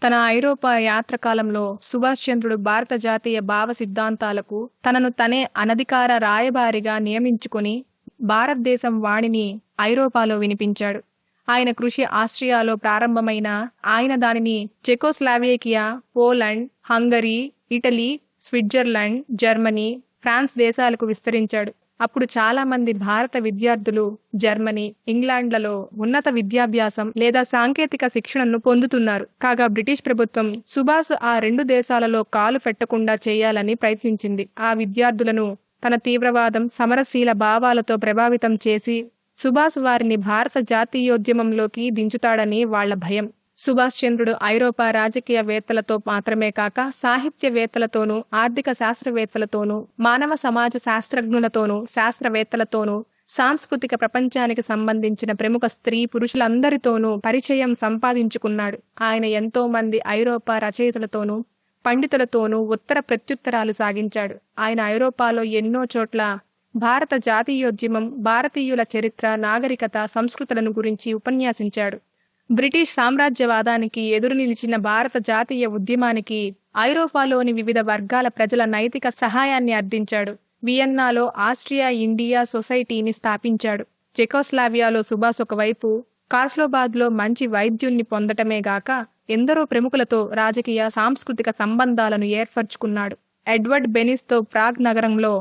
తన ఐరోపా యాత్ర కాలంలో సుభాష్ చంద్రుడు భారత జాతీయ భావ సిద్ధాంతాలకు తనను తనే అనధికార రాయబారిగా నియమించుకుని భారతదేశం వాణిని ఐరోపాలో వినిపించాడు. ఆయన కృషి ఆస్ట్రియాలో ప్రారంభమైన ఆయన దానిని Czechoslovakia, Poland, Hungary, Italy, Switzerland, Germany, France దేశాలకు విస్తరించాడు. అప్పుడు చాలా మంది భారత విద్యార్థులు జర్మనీ, ఇంగ్లాండ్లలో ఉన్నత విద్యాభ్యాసం లేదా సాంకేతిక శిక్షణను పొందుతున్నారు. కాగా బ్రిటిష్ ప్రభుత్వం సుభాష్ ఆ రెండు దేశాలలో కాలు పెట్టకుండా చేయాలని ప్రయత్నించింది. ఆ విద్యార్థులను తన తీవ్రవాదం, సమరశీల భావాలతో ప్రభావితం చేసి సుభాష్ వారిని భారత జాతీయోద్యమంలోకి దించుతాడని వాళ్ల భయం. సుభాష్ చంద్రుడు ఐరోపా రాజకీయవేత్తలతో మాత్రమే కాక సాహిత్యవేత్తలతోనూ, ఆర్థిక శాస్త్రవేత్తలతోనూ, మానవ సమాజ శాస్త్రజ్ఞులతోనూ, శాస్త్రవేత్తలతోనూ, సాంస్కృతిక ప్రపంచానికి సంబంధించిన ప్రముఖ స్త్రీ పురుషులందరితోనూ పరిచయం సంపాదించుకున్నాడు. ఆయన ఎంతో మంది ఐరోపా రచయితలతోనూ, పండితులతోనూ ఉత్తర ప్రత్యుత్తరాలు సాగించాడు. ఆయన ఐరోపాలో ఎన్నో చోట్ల భారత జాతీయోద్యమం, భారతీయుల చరిత్ర, నాగరికత, సంస్కృతులను గురించి ఉపన్యాసించాడు. బ్రిటిష్ సామ్రాజ్యవాదానికి ఎదురు నిలిచిన భారత జాతీయ ఉద్యమానికి ఐరోపాలోని వివిధ వర్గాల ప్రజల నైతిక సహాయాన్ని అందించాడు. వియన్నాలో ఆస్ట్రియా ఇండియా సొసైటీని స్థాపించాడు. చెకోస్లావియాలో సుభాష్ ఒకవైపు, కార్స్లోబాద్లో మంచి వైద్యుల్ని పొందటమే గాక ఎందరో ప్రముఖులతో రాజకీయ, సాంస్కృతిక సంబంధాలను ఏర్పరచుకున్నాడు. ఎడ్వర్డ్ బెనిస్తో ప్రాగ్ నగరంలో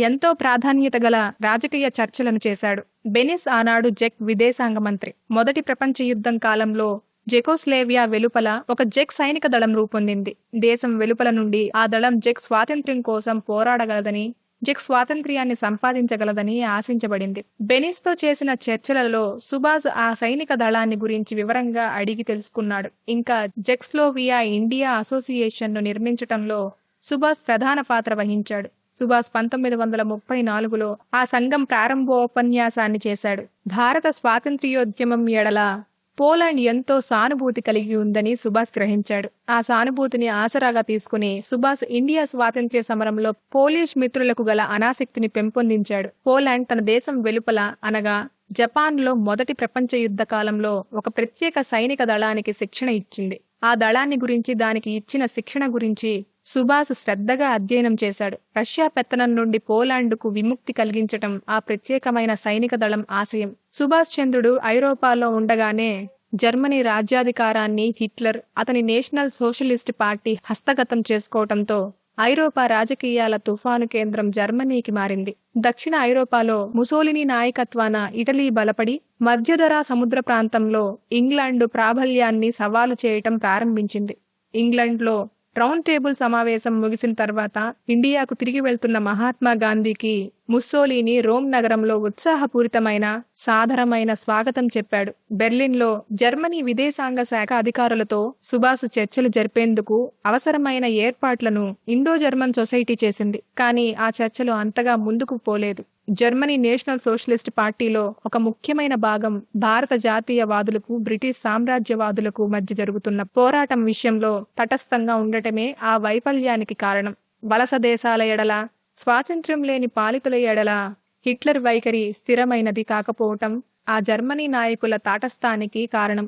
ఎంతో ప్రాధాన్యత గల రాజకీయ చర్చలను చేశాడు. బెనిస్ ఆనాడు జెక్ విదేశాంగ మంత్రి. మొదటి ప్రపంచ యుద్ధం కాలంలో జెకోస్లేవియా వెలుపల ఒక జెక్ సైనిక దళం రూపొందింది. దేశం వెలుపల నుండి ఆ దళం జెక్ స్వాతంత్ర్యం కోసం పోరాడగలదని, జెక్ స్వాతంత్ర్యాన్ని సంపాదించగలదని ఆశించబడింది. బెనిస్తో చేసిన చర్చలలో సుభాష్ ఆ సైనిక దళాన్ని గురించి వివరంగా అడిగి తెలుసుకున్నాడు. ఇంకా జెక్స్లోవియా ఇండియా అసోసియేషన్ను నిర్మించటంలో సుభాష్ ప్రధాన పాత్ర వహించాడు. సుభాష్ 1934లో ఆ సంఘం ప్రారంభోపన్యాసాన్ని చేశాడు. భారత స్వాతంత్ర్యోద్యమం ఎడల పోలాండ్ ఎంతో సానుభూతి కలిగి ఉందని సుభాష్ గ్రహించాడు. ఆ సానుభూతిని ఆసరాగా తీసుకుని సుభాష్ ఇండియా స్వాతంత్ర్య సమరంలో పోలిష్ మిత్రులకు గల అనాసక్తిని పెంపొందించాడు. పోలాండ్ తన దేశం వెలుపల అనగా జపాన్లో మొదటి ప్రపంచ యుద్ధ కాలంలో ఒక ప్రత్యేక సైనిక దళానికి శిక్షణ ఇచ్చింది. ఆ దళాన్ని గురించి, దానికి ఇచ్చిన శిక్షణ గురించి సుభాష్ శ్రద్ధగా అధ్యయనం చేశాడు. రష్యా పెత్తనం నుండి పోలాండ్కు విముక్తి కలిగించటం ఆ ప్రత్యేకమైన సైనిక దళం ఆశయం. సుభాష్ చంద్రుడు ఐరోపాలో ఉండగానే జర్మనీ రాజ్యాధికారాన్ని హిట్లర్, అతని నేషనల్ సోషలిస్ట్ పార్టీ హస్తగతం చేసుకోవటంతో ఐరోపా రాజకీయాల తుఫాను కేంద్రం జర్మనీకి మారింది. దక్షిణ ఐరోపాలో ముసోలినీ నాయకత్వాన ఇటలీ బలపడి మధ్యధరా సముద్ర ప్రాంతంలో ఇంగ్లాండు ప్రాబల్యాన్ని సవాలు చేయటం ప్రారంభించింది. ఇంగ్లాండ్లో రౌండ్ టేబుల్ సమావేశం ముగిసిన తర్వాత ఇండియాకు తిరిగి వెళ్తున్న మహాత్మా గాంధీకి ముస్సోలినీ రోమ్ నగరంలో ఉత్సాహపూరితమైన, సాదరమైన స్వాగతం చెప్పాడు. బెర్లిన్లో జర్మనీ విదేశాంగ శాఖ అధికారులతో సుభాష్ చర్చలు జరిపేందుకు అవసరమైన ఏర్పాట్లను ఇండో జర్మన్ సొసైటీ చేసింది. కానీ ఆ చర్చలు అంతగా ముందుకు పోలేదు. జర్మనీ నేషనల్ సోషలిస్ట్ పార్టీలో ఒక ముఖ్యమైన భాగం భారత జాతీయవాదులకు, బ్రిటిష్ సామ్రాజ్యవాదులకు మధ్య జరుగుతున్న పోరాటం విషయంలో తటస్థంగా ఉండటమే ఆ వైఫల్యానికి కారణం. వలస దేశాల ఎడల, స్వాతంత్ర్యం లేని పాలితుల ఎడల హిట్లర్ వైఖరి స్థిరమైనది కాకపోవటం ఆ జర్మనీ నాయకుల తాటస్థానికి కారణం.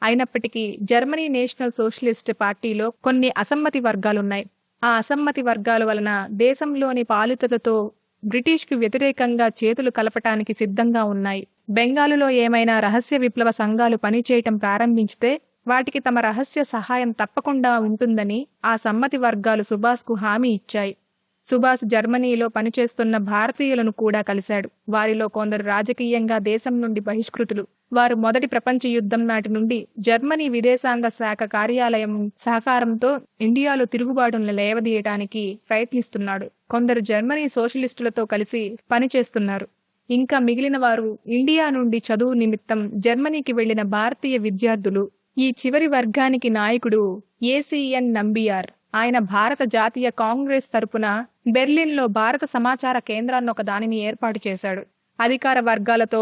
అయినప్పటికీ జర్మనీ నేషనల్ సోషలిస్ట్ పార్టీలో కొన్ని అసమ్మతి వర్గాలున్నాయి. ఆ అసమ్మతి వర్గాల వలన దేశంలోని పాలితులతో బ్రిటిష్కు వ్యతిరేకంగా చేతులు కలపటానికి సిద్ధంగా ఉన్నాయి. బెంగాలులో ఏమైనా రహస్య విప్లవ సంఘాలు పనిచేయటం ప్రారంభించితే వాటికి తమ రహస్య సహాయం తప్పకుండా ఉంటుందని ఆ సమ్మతి వర్గాలు సుభాష్కు హామీ ఇచ్చాయి. సుభాష్ జర్మనీలో పనిచేస్తున్న భారతీయులను కూడా కలిశాడు. వారిలో కొందరు రాజకీయంగా దేశం నుండి బహిష్కృతులు. వారు మొదటి ప్రపంచ యుద్ధం నాటి నుండి జర్మనీ విదేశాంగ శాఖ కార్యాలయం సహకారంతో ఇండియాలో తిరుగుబాటును లేవదీయటానికి ప్రయత్నిస్తున్నాడు. కొందరు జర్మనీ సోషలిస్టులతో కలిసి పనిచేస్తున్నారు. ఇంకా మిగిలిన వారు ఇండియా నుండి చదువు నిమిత్తం జర్మనీకి వెళ్లిన భారతీయ విద్యార్థులు. ఈ చివరి వర్గానికి నాయకుడు ఏసీఎన్ నంబియార్. ఆయన భారత జాతీయ కాంగ్రెస్ తరపున బెర్లిన్లో భారత సమాచార కేంద్రాన్ని ఒక దానిని ఏర్పాటు చేశాడు. అధికార వర్గాలతో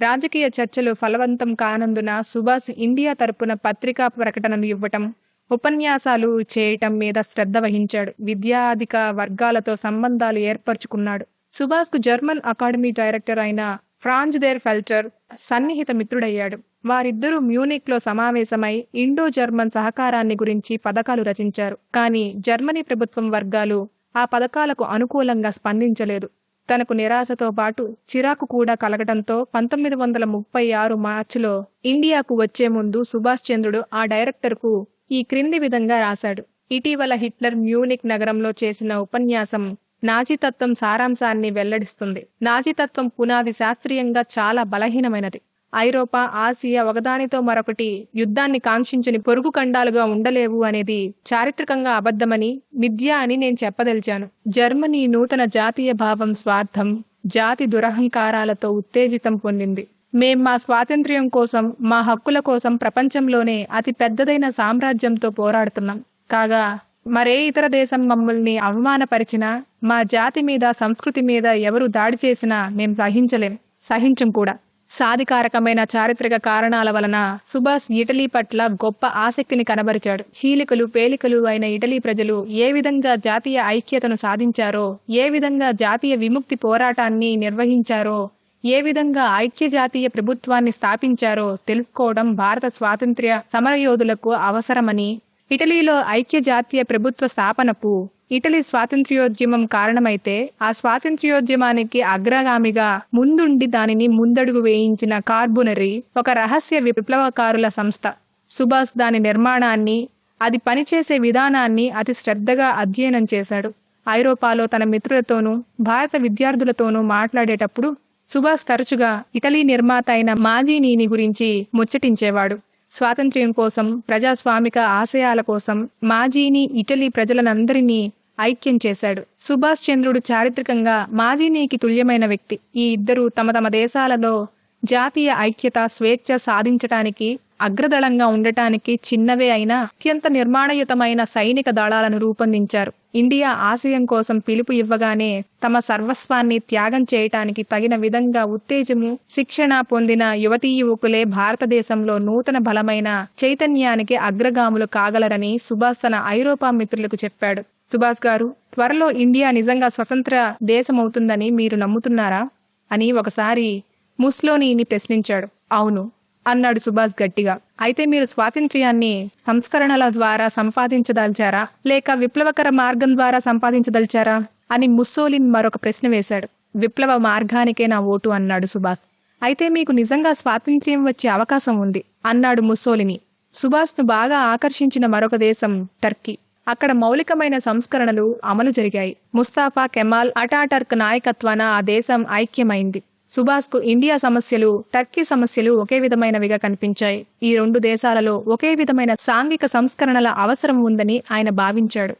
రాజకీయ చర్చలు ఫలవంతం కానందున సుభాష్ ఇండియా తరపున పత్రికా ప్రకటనలు ఇవ్వటం, ఉపన్యాసాలు చేయటం మీద శ్రద్ధ వహించాడు. విద్యాధిక వర్గాలతో సంబంధాలు ఏర్పరచుకున్నాడు. సుభాష్కు జర్మన్ అకాడమీ డైరెక్టర్ అయిన ఫ్రాంజ్ డెర్ ఫెల్చర్ సన్నిహిత మిత్రుడయ్యాడు. వారిద్దరూ మ్యూనిక్లో సమావేశమై ఇండో జర్మన్ సహకారాన్ని గురించి పథకాలు రచించారు. కానీ జర్మనీ ప్రభుత్వం వర్గాలు ఆ పథకాలకు అనుకూలంగా స్పందించలేదు. తనకు నిరాశతో పాటు చిరాకు కూడా కలగడంతో 1936 మార్చిలో ఇండియాకు వచ్చే ముందు సుభాష్ చంద్రుడు ఆ డైరెక్టర్కు ఈ క్రింది విధంగా రాశాడు. ఇటీవల హిట్లర్ మ్యూనిక్ నగరంలో చేసిన ఉపన్యాసం నాజీతత్వం సారాంశాన్ని వెల్లడిస్తుంది. నాజీతత్వం పునాది శాస్త్రీయంగా చాలా బలహీనమైనది. ఐరోపా, ఆసియా ఒకదానితో మరొకటి యుద్ధాన్ని కాంక్షించని పొరుగు ఖండాలుగా ఉండలేవు అనేది చారిత్రకంగా అబద్ధమని, మిథ్య అని నేను చెప్పదలిచాను. జర్మనీ నూతన జాతీయ భావం, స్వార్థం, జాతి దురహంకారాలతో ఉత్తేజితం పొందింది. మేం మా స్వాతంత్ర్యం కోసం, మా హక్కుల కోసం ప్రపంచంలోనే అతి పెద్దదైన సామ్రాజ్యంతో పోరాడుతున్నాం. కాగా మరే ఇతర దేశం మమ్మల్ని అవమానపరిచినా, మా జాతి మీద, సంస్కృతి మీద ఎవరు దాడి చేసినా మేం సహించం కూడా. సాధికారకమైన చారిత్రక కారణాల వలన సుభాష్ ఇటలీ పట్ల గొప్ప ఆసక్తిని కనబరిచాడు. చీలికలు పేలికలు అయిన ఇటలీ ప్రజలు ఏ విధంగా జాతీయ ఐక్యతను సాధించారో, ఏ విధంగా జాతీయ విముక్తి పోరాటాన్ని నిర్వహించారో, ఏ విధంగా ఐక్య జాతీయ ప్రభుత్వాన్ని స్థాపించారో తెలుసుకోవడం భారత స్వాతంత్ర్య సమరయోధులకు అవసరమని, ఇటలీలో ఐక్య జాతీయ ప్రభుత్వ స్థాపనకు ఇటలీ స్వాతంత్ర్యోద్యమం కారణమైతే ఆ స్వాతంత్ర్యోద్యమానికి అగ్రగామిగా ముందుండి దానిని ముందడుగు వేయించిన కార్బొనరీ ఒక రహస్య విప్లవకారుల సంస్థ. సుభాష్ దాని నిర్మాణాన్ని, అది పనిచేసే విధానాన్ని అతి శ్రద్ధగా అధ్యయనం చేశాడు. ఐరోపాలో తన మిత్రులతోనూ భారత విద్యార్థులతోనూ మాట్లాడేటప్పుడు సుభాష్ తరచుగా ఇటలీ నిర్మాత అయిన మాజీనీని గురించి ముచ్చటించేవాడు. స్వాతంత్ర్యం కోసం, ప్రజాస్వామిక ఆశయాల కోసం మాజీని ఇటలీ ప్రజలనందరినీ ఐక్యం చేశాడు. సుభాష్ చంద్రుడు చారిత్రకంగా మాజీనీకి తుల్యమైన వ్యక్తి. ఈ ఇద్దరు తమ తమ దేశాలలో జాతీయ ఐక్యత, స్వేచ్ఛ సాధించటానికి, అగ్రదళంగా ఉండటానికి చిన్నవే అయినా అత్యంత నిర్మాణయుతమైన సైనిక దళాలను రూపొందించారు. ఇండియా ఆశయం కోసం పిలుపు ఇవ్వగానే తమ సర్వస్వాన్ని త్యాగం చేయటానికి తగిన విధంగా ఉత్తేజము, శిక్షణ పొందిన యువతీ యువకులే భారతదేశంలో నూతన బలమైన చైతన్యానికి అగ్రగాములు కాగలరని సుభాష్ తన ఐరోపా మిత్రులకు చెప్పాడు. సుభాష్ గారు, త్వరలో ఇండియా నిజంగా స్వతంత్ర దేశమవుతుందని మీరు నమ్ముతున్నారా అని ఒకసారి ముస్సోలినీని ప్రశ్నించాడు. అవును అన్నాడు సుభాష్ గట్టిగా. అయితే మీరు స్వాతంత్ర్యాన్ని సంస్కరణల ద్వారా సంపాదించదలిచారా, లేక విప్లవకర మార్గం ద్వారా సంపాదించదలిచారా అని ముస్సోలిని మరొక ప్రశ్న వేశాడు. విప్లవ మార్గానికే నా ఓటు అన్నాడు సుభాష్. అయితే మీకు నిజంగా స్వాతంత్ర్యం వచ్చే అవకాశం ఉంది అన్నాడు ముస్సోలిని. సుభాష్ను బాగా ఆకర్షించిన మరొక దేశం టర్కీ. అక్కడ మౌలికమైన సంస్కరణలు అమలు జరిగాయి. ముస్తాఫా కెమాల్ అటాటర్క్ నాయకత్వాన ఆ దేశం ఐక్యమైంది. సుభాష్కు ఇండియా సమస్యలు, టర్కీ సమస్యలు ఒకే విధమైనవిగా కనిపించాయి. ఈ రెండు దేశాలలో ఒకే విధమైన సాంఘిక సంస్కరణల అవసరం ఉందని ఆయన భావించాడు.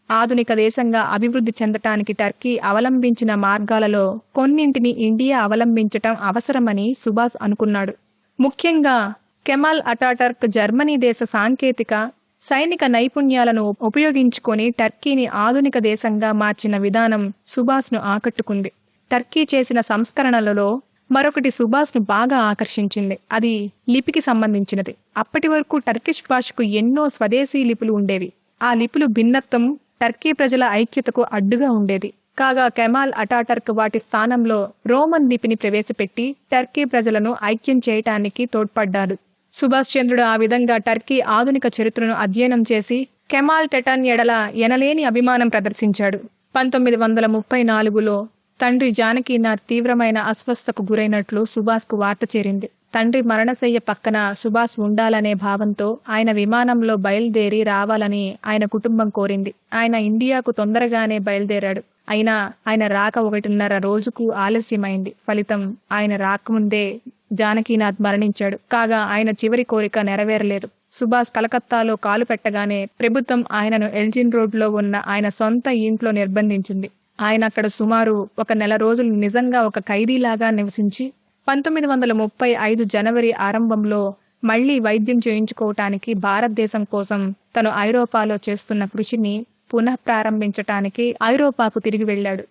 ఆధునిక దేశంగా అభివృద్ధి చెందటానికి టర్కీ అవలంబించిన మార్గాలలో కొన్నింటిని ఇండియా అవలంబించటం అవసరమని సుభాష్ అనుకున్నాడు. ముఖ్యంగా కెమాల్ అటాటర్క్ జర్మనీ దేశ సాంకేతిక, సైనిక నైపుణ్యాలను ఉపయోగించుకొని టర్కీని ఆధునిక దేశంగా మార్చిన విధానం సుభాష్ను ఆకట్టుకుంది. టర్కీ చేసిన సంస్కరణలలో మరొకటి సుభాష్ను బాగా ఆకర్షించింది. అది లిపికి సంబంధించినది. అప్పటి వరకు టర్కిష్ భాషకు ఎన్నో స్వదేశీ లిపులు ఉండేవి. ఆ లిపులు భిన్నత్వం, టర్కీ ప్రజల ఐక్యతకు అడ్డుగా ఉండేది. కాగా కెమాల్ అటాటర్క్ వాటి స్థానంలో రోమన్ లిపిని ప్రవేశపెట్టి టర్కీ ప్రజలను ఐక్యం చేయటానికి తోడ్పడ్డాడు. సుభాష్ చంద్రుడు ఆ విధంగా టర్కీ ఆధునిక చరిత్రను అధ్యయనం చేసి కెమాల్ టెటన్ ఎడల ఎనలేని అభిమానం ప్రదర్శించాడు. 1934లో తండ్రి జానకీనాథ్ తీవ్రమైన అస్వస్థకు గురైనట్లు సుభాష్కు వార్త చేరింది. తండ్రి మరణశయ్య పక్కన సుభాష్ ఉండాలనే భావంతో ఆయన విమానంలో బయలుదేరి రావాలని ఆయన కుటుంబం కోరింది. ఆయన ఇండియాకు తొందరగానే బయలుదేరాడు. అయినా ఆయన రాక 1.5 రోజుకు ఆలస్యమైంది. ఫలితం ఆయన రాకముందే జానకీనాథ్ మరణించాడు. కాగా ఆయన చివరి కోరిక నెరవేరలేదు. సుభాష్ కలకత్తాలో కాలు పెట్టగానే ప్రభుత్వం ఆయనను ఎల్జిన్ రోడ్లో ఉన్న ఆయన సొంత ఇంట్లో నిర్బంధించింది. ఆయన అక్కడ సుమారు 1 నెల రోజులు నిజంగా ఒక ఖైదీలాగా నివసించి 1935 జనవరి ఆరంభంలో మళ్లీ వైద్యం చేయించుకోవటానికి భారతదేశం కోసం తను ఐరోపాలో చేస్తున్న కృషిని పునఃప్రారంభించటానికి ఐరోపాకు తిరిగి వెళ్లాడు.